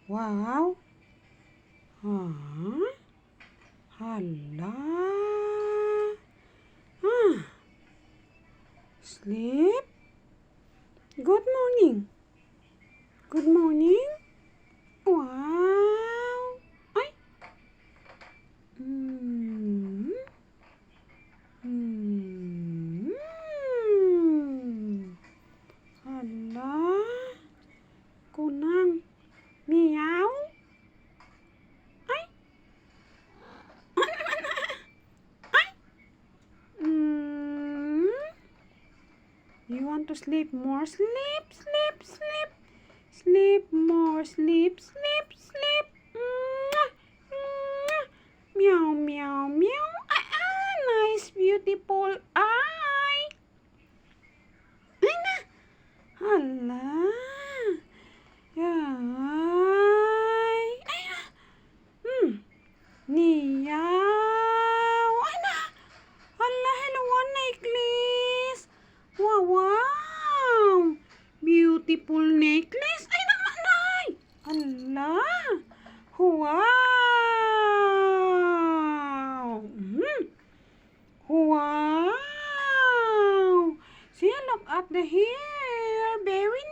Wow. Huh? Hala. Sleep. Good morning. Good morning. Wow. Ay. Mm. Mm. Hala. Kunang. Meow. Ay. Ay. You want to sleep more? Sleep, sleep, sleep. Sleep more. Sleep, sleep, sleep. Mwah, mwah. Meow, meow, meow. Nice, beautiful eye. Ay na. Hala. Ay. Ay na. Niyaw. Ay na. Hala, hello, one necklace. Wow, wow. Beautiful necklace. Ay naman, ay. Hala. Wow. Wow. See, look at the hair. Very